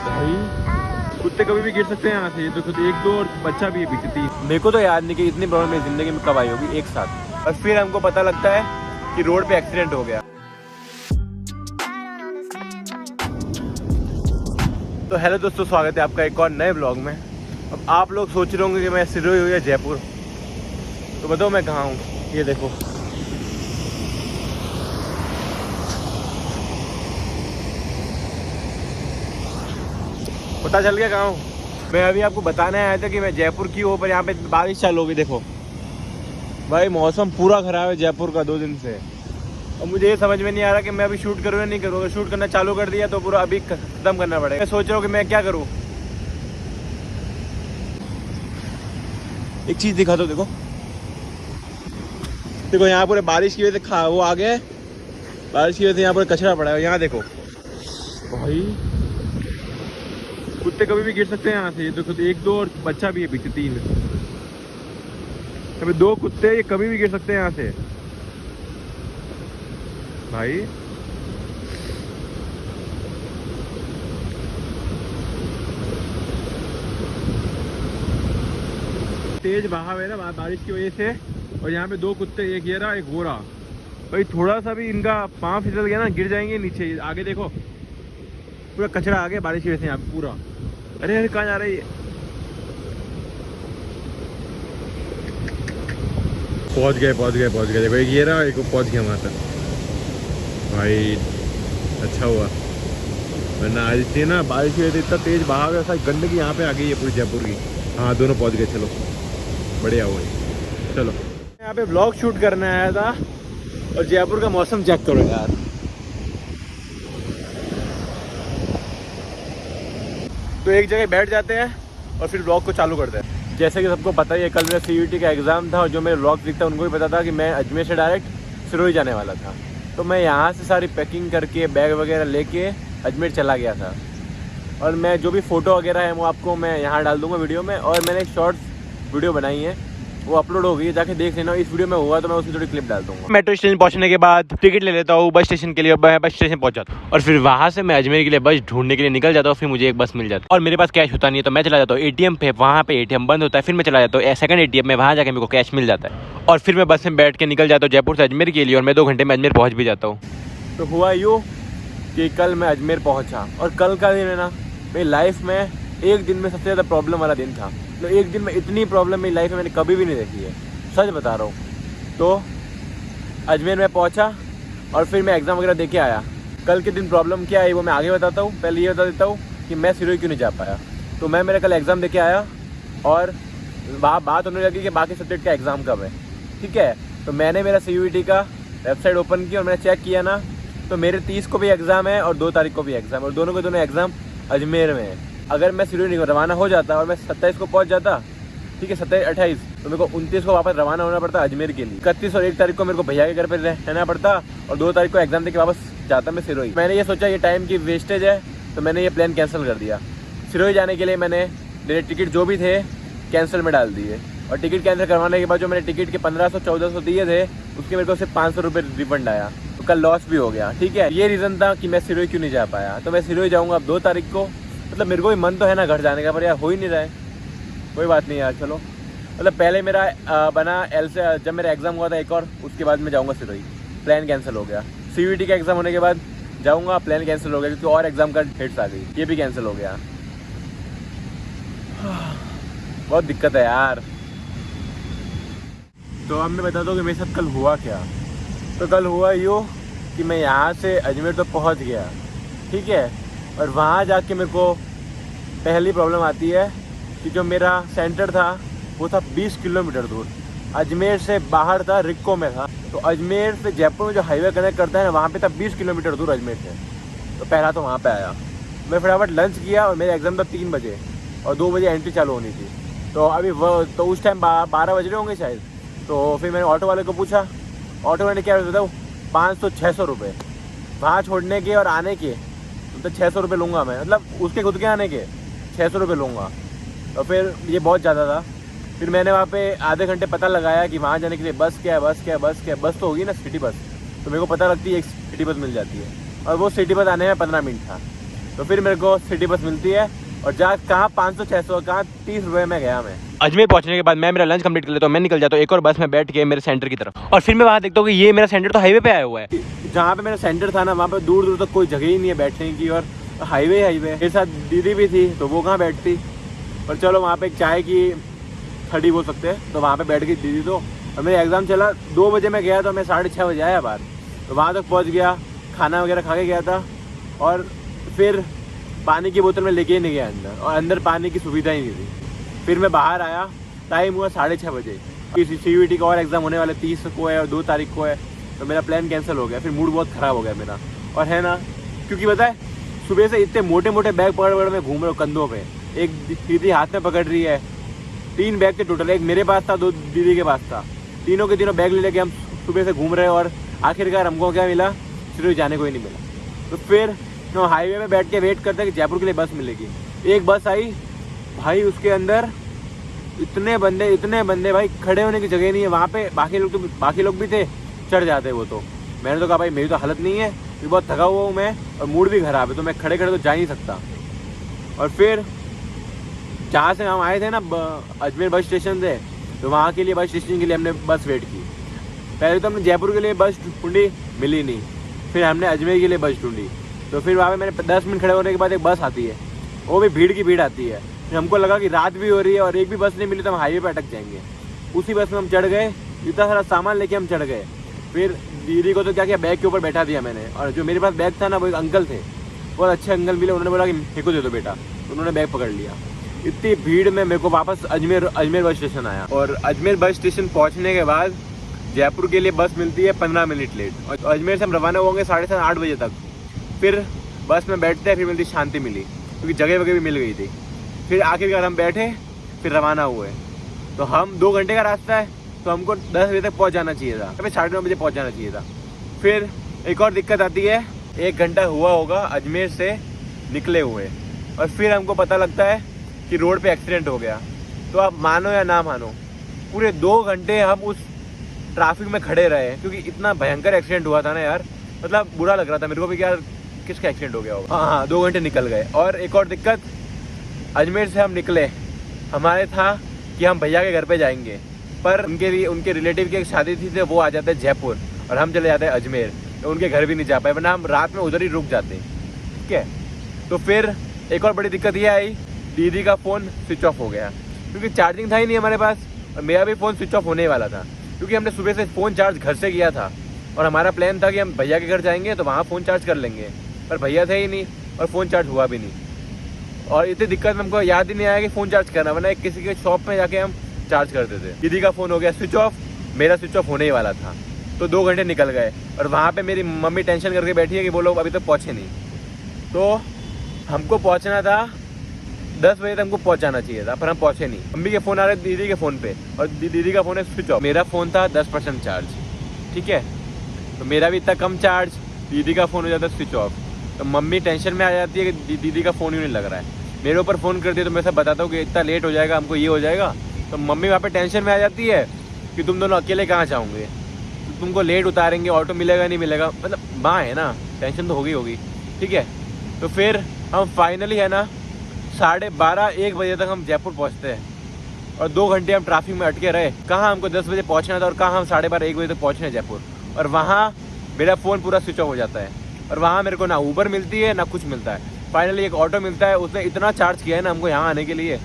भाई कुत्ते कभी भी गिर सकते हैं यहाँ से। ये तो खुद एक दो और बच्चा भी है पीछे तीन। मेरे को तो याद नहीं कि इतनी प्रॉब्लम मेरी जिंदगी में कब आई होगी एक साथ। और फिर हमको पता लगता है कि रोड पे एक्सीडेंट हो गया। तो हेलो दोस्तों, स्वागत है आपका एक और नए ब्लॉग में। अब आप लोग सोच रहे होंगे कि मैं सिरोही हूँ या जयपुर, तो बताओ मैं कहाँ हूँ। ये देखो, पता चल गया कहाँ हूँ। मैं अभी आपको बताने आया था कि मैं जयपुर की हूँ, पर यहाँ पे बारिश चालू हो गई। देखो भाई, मौसम पूरा ख़राब है जयपुर का 2 दिन से। और मुझे ये समझ में नहीं आ रहा कि मैं अभी शूट करूँ या नहीं करूँ। अगर शूट करना चालू कर दिया तो पूरा अभी ख़त्म करना पड़ेगा। मैं सोच रहा हूँ कि मैं क्या करूँ। एक चीज़ दिखा दो, देखो देखो यहाँ पूरे बारिश की वजह से वो आ गया है। बारिश की वजह से यहाँ पर कचरा पड़ा है। यहाँ देखो भाई, कुत्ते कभी भी गिर सकते हैं यहाँ से। ये तो खुद एक दो और बच्चा भी है पीछे तीन। अभी 2 कुत्ते, ये कभी भी गिर सकते हैं यहाँ से भाई। तेज बहाव है ना बारिश की वजह से। और यहाँ पे 2 कुत्ते, एक ये रहा एक वो रहा। भाई थोड़ा सा भी इनका पाँव फिसल गया ना, गिर जाएंगे नीचे। आगे देखो पूरा कचरा आ गया बारिश की वजह से यहाँ पे पूरा। अरे अरे कहाँ जा रही है। पहुँच गए देखो, एक ये रहा एक पहुँच गया वहाँ तक भाई। अच्छा हुआ, वरना आज थी ना बारिश की वजह से इतना तेज बहाव है, सारी गंदगी यहाँ पे आ गई है पूरी जयपुर की। हाँ दोनों पहुँच गए, चलो बढ़िया हुआ। चलो यहाँ पे ब्लॉग शूट करने आया था और जयपुर का मौसम चेक करो यार। तो एक जगह बैठ जाते हैं और फिर ब्लॉग को चालू करते हैं। जैसे कि सबको पता ही है, कल मेरा CUET का एग्ज़ाम था और जो मेरे ब्लॉग दिखता है उनको भी पता था कि मैं अजमेर से डायरेक्ट सिरोही जाने वाला था। तो मैं यहाँ से सारी पैकिंग करके बैग वगैरह लेके अजमेर चला गया था। और मैं जो भी फ़ोटो वगैरह है वो आपको मैं यहाँ डाल दूँगा वीडियो में। और मैंने एक शॉर्ट्स वीडियो बनाई है, वो अपलोड हो गई है, जाके देख लेना। इस वीडियो में होगा तो मैं उसकी थोड़ी क्लिप डाल दूँगा। मेट्रो स्टेशन पहुँचने के बाद टिकट ले लेता हूँ बस स्टेशन के लिए। बस स्टेशन पहुँच जाता हूँ और फिर वहाँ से मैं अजमेर के लिए बस ढूंढने के लिए निकल जाता हूँ। फिर मुझे एक बस मिल जाती है और मेरे पास कैश होता नहीं है, तो मैं चला जाता हूँ ATM पे। वहाँ पे ATM बंद होता है, फिर मैं चला जाता हूँ सेकंड ATM में, वहाँ जाके मेरे को कैश मिल जाता है। और फिर मैं बस में बैठ के निकल जाता हूँ जयपुर से अजमेर के लिए। और मैं 2 घंटे में अजमेर पहुँच भी जाता हूँ। तो हुआ यूँ कि कल मैं अजमेर पहुँचा और कल का दिन है ना, मेरी लाइफ में एक दिन में सबसे ज़्यादा प्रॉब्लम वाला दिन था। तो एक दिन में इतनी प्रॉब्लम मेरी लाइफ में मैंने कभी भी नहीं देखी है, सच बता रहा हूँ। तो अजमेर में पहुँचा और फिर मैं एग्ज़ाम वगैरह देके आया। कल के दिन प्रॉब्लम क्या है वो मैं आगे बताता हूँ। पहले ये बता देता हूँ कि मैं सिरोही क्यों नहीं जा पाया। तो मैं मेरा कल एग्ज़ाम देके आया और बात होने लगी कि बाकी सब्जेक्ट का एग्ज़ाम कब है, ठीक है। तो मैंने मेरा CUET का वेबसाइट ओपन की और मैंने चेक किया ना, तो मेरे 30 को भी एग्ज़ाम है और 2 तारीख को भी एग्ज़ाम है। और दोनों के दोनों एग्ज़ाम अजमेर में है। अगर मैं सिरोही रवाना हो जाता और मैं 27 को पहुँच जाता, ठीक है 27-28, तो मेरे को 29 को वापस रवाना होना पड़ता अजमेर के लिए। 31 और 1 तारीख को मेरे को भैया के घर पर रहना पड़ता और 2 तारीख को एग्ज़ाम देके वापस जाता मैं सिरोही। मैंने ये सोचा ये टाइम की वेस्टेज है, तो मैंने ये प्लान कैंसिल कर दिया। सिरोही जाने के लिए मैंने मेरे टिकट जो भी थे कैंसिल में डाल दिए। और टिकट कैंसिल करवाने के बाद जो मैंने टिकट के 1500-1400 दिए थे, उसके मेरे को सिर्फ 500 रुपये रिफंड आया। तो कल लॉस भी हो गया, ठीक है। ये रीज़न था कि मैं सिरोही क्यों नहीं जा पाया। तो मैं सिरोही जाऊँगा अब 2 तारीख को। मतलब मेरे को भी मन तो है ना घर जाने का, पर यार हो ही नहीं रहा है। कोई बात नहीं यार, चलो। मतलब पहले मेरा बना एल से जब मेरा एग्ज़ाम हुआ था एक और, उसके बाद मैं जाऊँगा सिरोही। प्लान कैंसिल हो गया। CUET का एग्ज़ाम होने के बाद जाऊँगा, प्लान कैंसिल हो गया क्योंकि और एग्ज़ाम का डेट्स आ गई, ये भी कैंसिल हो गया। बहुत दिक्कत है यार। तो अब मैं बताता हूँ कि मेरे साथ कल हुआ क्या। तो कल हुआ यूँ कि मैं यहाँ से अजमेर तो पहुँच गया, ठीक है। और वहाँ जाके मेरे को पहली प्रॉब्लम आती है कि जो मेरा सेंटर था वो था 20 किलोमीटर दूर। अजमेर से बाहर था, रिक्को में था। तो अजमेर से जयपुर में जो हाईवे कनेक्ट करता है ना, वहाँ पे था 20 किलोमीटर दूर अजमेर से। तो पहला तो वहाँ पे आया मैं, फटाफट लंच किया और मेरा एग्ज़ाम था 3 बजे और 2 बजे एंट्री चालू होनी थी। तो अभी तो उस टाइम 12 बज रहे होंगे शायद। तो फिर मैंने ऑटो वाले को पूछा, ऑटो वाले क्या बताऊँ 500-600 रुपये वहाँ छोड़ने के और आने के। तो 600 रुपये लूँगा मैं, मतलब उसके खुद के आने के 600 रुपये लूँगा। और फिर ये बहुत ज़्यादा था। फिर मैंने वहाँ पे आधे घंटे पता लगाया कि वहाँ जाने के लिए बस क्या है। बस तो होगी ना सिटी बस, तो मेरे को पता लगती है एक सिटी बस मिल जाती है। और वो सिटी बस आने में 15 मिनट था। तो फिर मेरे को सिटी बस मिलती है और जहाँ कहाँ 500-600 कहाँ 30 रुपये में गया मैं। अजमेर पहुंचने के बाद मैं मेरा लंच कंप्लीट कर लेता हूँ, मैं निकल जाता हूँ एक और बस में बैठ के मेरे सेंटर की तरफ। और फिर मैं वहाँ देखता हूँ कि ये मेरा सेंटर तो हाईवे पे आया हुआ है। जहाँ पे मेरा सेंटर था ना वहाँ पे दूर दूर तक कोई जगह ही नहीं है बैठने की, और हाईवे मेरे साथ दीदी भी थी तो वो कहाँ बैठती। पर चलो वहाँ पे एक चाय की खड़ी बोल सकते हैं, तो वहाँ पे बैठ गई दीदी। तो और मेरा एग्ज़ाम चला 2 बजे मैं गया तो मैं 6:30 बजे आया बाहर। तो वहाँ तक पहुँच गया, खाना वगैरह खा के गया था, और फिर पानी की बोतल में लेके ही नहीं गया अंदर, और अंदर पानी की सुविधा ही नहीं थी। फिर मैं बाहर आया, टाइम हुआ 6:30 बजे। CUET का और एग्ज़ाम होने वाले 30 को है और 2 तारीख को है, तो मेरा प्लान कैंसिल हो गया। फिर मूड बहुत ख़राब हो गया मेरा, और है ना, क्योंकि पता है सुबह से इतने मोटे मोटे बैग पकड़ मैं घूम रहा हूँ कंधों पे। एक दीदी हाथ में पकड़ रही है, 3 बैग थे टोटल, एक मेरे पास था, 2 दीदी के पास था। तीनों के तीनों बैग ले लेके हम सुबह से घूम रहे हैं, और आखिरकार हमको क्या मिला, सिर्फ जाने को ही नहीं मिला। तो फिर हम हाईवे में बैठ के वेट करते हैं कि जयपुर के लिए बस मिलेगी। एक बस आई भाई, उसके अंदर इतने बंदे भाई, खड़े होने की जगह नहीं है वहाँ पे। बाकी लोग भी थे, चढ़ जाते वो तो। मैंने तो कहा भाई मेरी तो हालत नहीं है, क्योंकि बहुत थका हुआ हूँ मैं और मूड भी ख़राब है, तो मैं खड़े तो जा ही नहीं सकता। और फिर जहाँ से हम आए थे ना अजमेर बस स्टेशन से, तो वहाँ के लिए बस स्टेशन के लिए हमने बस वेट की। पहले तो हमने जयपुर के लिए बस ढूंढी, मिली नहीं। फिर हमने अजमेर के लिए बस ढूंढी, तो फिर वहाँ पे मैंने 10 मिनट खड़े होने के बाद एक बस आती है, वो भी भीड़ की भीड़ आती है। फिर हमको लगा कि रात भी हो रही है और एक भी बस नहीं मिली तो हम हाईवे पे अटक जाएंगे। उसी बस में हम चढ़ गए, इतना सारा सामान लेके हम चढ़ गए। फिर दीदी को तो क्या किया, बैग के ऊपर बैठा दिया मैंने, और जो मेरे पास बैग था ना वो एक अंकल थे, बहुत अच्छे अंकल मिले। उन्होंने बोला कि मेरे को दे दो बेटा, तो उन्होंने बैग पकड़ लिया। इतनी भीड़ में मेरे को वापस अजमेर बस स्टेशन आया, और अजमेर बस स्टेशन पहुँचने के बाद जयपुर के लिए बस मिलती है 15 मिनट लेट, और अजमेर से हम रवाना होंगे 7:30-8 बजे तक। फिर बस में बैठते हैं, फिर मिलती शांति मिली, क्योंकि जगह वगैरह भी मिल गई थी। फिर आखिरकार हम बैठे, फिर रवाना हुए। तो हम 2 घंटे का रास्ता है, तो हमको 10 बजे तक पहुंच जाना चाहिए था, हमें 9:30 बजे पहुंच जाना चाहिए था। फिर एक और दिक्कत आती है, 1 घंटा हुआ होगा अजमेर से निकले हुए, और फिर हमको पता लगता है कि रोड पे एक्सीडेंट हो गया। तो आप मानो या ना मानो, पूरे 2 घंटे हम उस ट्रैफिक में खड़े रहे, क्योंकि इतना भयंकर एक्सीडेंट हुआ था ना यार, मतलब बुरा लग रहा था मेरे को भी कि यार किसका एक्सीडेंट हो गया होगा। हाँ, 2 घंटे निकल गए। और एक और दिक्कत, अजमेर से हम निकले, हमारे था कि हम भैया के घर पे जाएंगे, पर उनके रिलेटिव की एक शादी थी, तो वो आ जाते हैं जयपुर और हम चले जाते हैं अजमेर, तो उनके घर भी नहीं जा पाए, वरना हम रात में उधर ही रुक जाते। ठीक है, तो फिर एक और बड़ी दिक्कत ये आई, दीदी का फ़ोन स्विच ऑफ हो गया, क्योंकि चार्जिंग था ही नहीं हमारे पास, और मेरा भी फ़ोन स्विच ऑफ होने वाला था, क्योंकि हमने सुबह से फ़ोन चार्ज घर से किया था, और हमारा प्लान था कि हम भैया के घर जाएंगे तो वहाँ फ़ोन चार्ज कर लेंगे, पर भैया थे ही नहीं और फ़ोन चार्ज हुआ भी नहीं। और इतनी दिक्कत में हमको याद ही नहीं आया कि फ़ोन चार्ज करना, वरना किसी के शॉप में जाके हम चार्ज करते थे। दीदी का फ़ोन हो गया स्विच ऑफ, मेरा स्विच ऑफ होने ही वाला था, तो 2 घंटे निकल गए। और वहाँ पे मेरी मम्मी टेंशन करके बैठी है कि वो लोग अभी तक पहुँचे नहीं। तो हमको पहुँचना था 10 बजे तक, हमको पहुँचाना चाहिए था, पर हम पहुँचे नहीं। मम्मी के फ़ोन आ रहे दीदी के फ़ोन पे, और दीदी का फ़ोन है स्विच ऑफ। मेरा फ़ोन था 10% चार्ज, ठीक है, तो मेरा भी इतना कम चार्ज, दीदी का फ़ोन हो जाता है स्विच ऑफ। तो मम्मी टेंशन में आ जाती है कि दीदी का फ़ोन ही नहीं लग रहा है। मेरे ऊपर फ़ोन करती है तो मैं सब बताता हूँ कि इतना लेट हो जाएगा, हमको ये हो जाएगा। तो मम्मी वहाँ पे टेंशन में आ जाती है कि तुम दोनों अकेले कहाँ जाओगे, तो तुमको लेट उतारेंगे, ऑटो मिलेगा नहीं मिलेगा, मतलब माँ है ना, टेंशन तो होगी। ठीक है, तो फिर हम फाइनली है ना 12:30-1 बजे तक हम जयपुर पहुँचते हैं, और 2 घंटे हम ट्रैफिक में अटके रहे। कहाँ हमको 10 बजे पहुँचना था, और कहाँ हम 12:30-1 बजे तक पहुँचने जयपुर, और वहाँ मेरा फ़ोन पूरा स्विच ऑफ हो जाता है, और वहाँ मेरे को ना ऊबर मिलती है ना कुछ मिलता है। फाइनली एक ऑटो मिलता है, उसने इतना चार्ज किया है ना हमको यहाँ आने के लिए,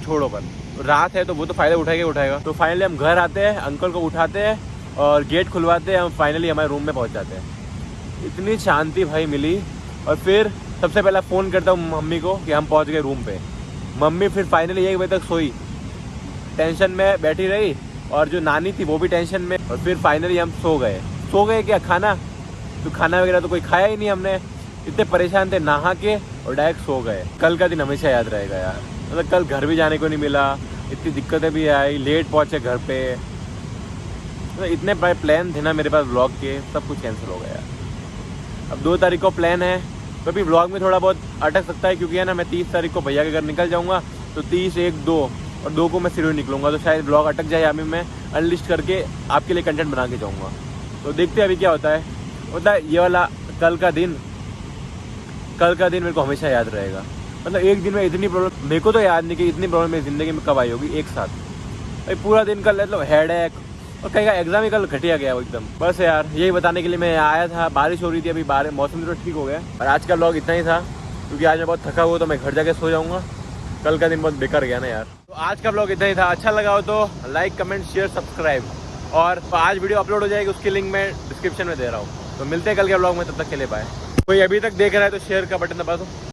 छोड़ो। पर रात है तो वो तो फ़ायदा उठाएगा। तो फाइनली हम घर आते हैं, अंकल को उठाते हैं और गेट खुलवाते हैं, हम फाइनली हमारे रूम में पहुँच जाते हैं। इतनी शांति भाई मिली। और फिर सबसे पहला फ़ोन करता हूँ मम्मी को कि हम पहुँच गए रूम पे। मम्मी फिर फाइनली 1 बजे तक सोई, टेंशन में बैठी रही, और जो नानी थी वो भी टेंशन में। और फिर फाइनली हम सो गए क्या, खाना वगैरह तो कोई खाया ही नहीं हमने, इतने परेशान थे, नहा के और डायरेक्ट सो गए। कल का दिन हमेशा याद रहेगा यार, मतलब कल घर भी जाने को नहीं मिला, इतनी दिक्कतें भी आई, लेट पहुँचे घर पे, तो इतने प्लान थे ना मेरे पास व्लॉग के, सब कुछ कैंसिल हो गया। अब 2 तारीख को प्लान है, तो अभी व्लॉग में थोड़ा बहुत अटक सकता है, क्योंकि है ना मैं 30 तारीख को भैया के घर निकल जाऊँगा, तो 30, 1, 2 और 2 को मैं सिरोही निकलूँगा, तो शायद व्लॉग अटक जाए। अभी मैं अनलिस्ट करके आपके लिए कंटेंट बना के जाऊँगा, तो देखते हैं अभी क्या होता है। मतलब ये वाला कल का दिन कल का दिन मेरे को हमेशा याद रहेगा। मतलब एक दिन में इतनी प्रॉब्लम मेरे को तो याद नहीं कि इतनी प्रॉब्लम मेरी ज़िंदगी में कब आई होगी एक साथ। भाई पूरा दिन कल मतलब हेडेक और कहीं का एग्जाम ही कल घटिया गया वो एकदम। बस यार यही बताने के लिए मैं आया था। बारिश हो रही थी, अभी मौसम तो ठीक हो गया। और आज का व्लॉग इतना ही था, क्योंकि आज मैं बहुत थका हुआ तो मैं घर जाके सो जाऊँगा। कल का दिन बहुत बेकार गया ना यार। तो आज का व्लॉग इतना ही था। अच्छा लगा हो तो लाइक, कमेंट, शेयर, सब्सक्राइब। और आज वीडियो अपलोड हो जाएगी, उसकी लिंक मैं डिस्क्रिप्शन में दे रहा हूँ। तो मिलते हैं कल के व्लॉग में, तब तक के लिए बाय। कोई अभी तक देख रहा है तो शेयर का बटन दबा दो।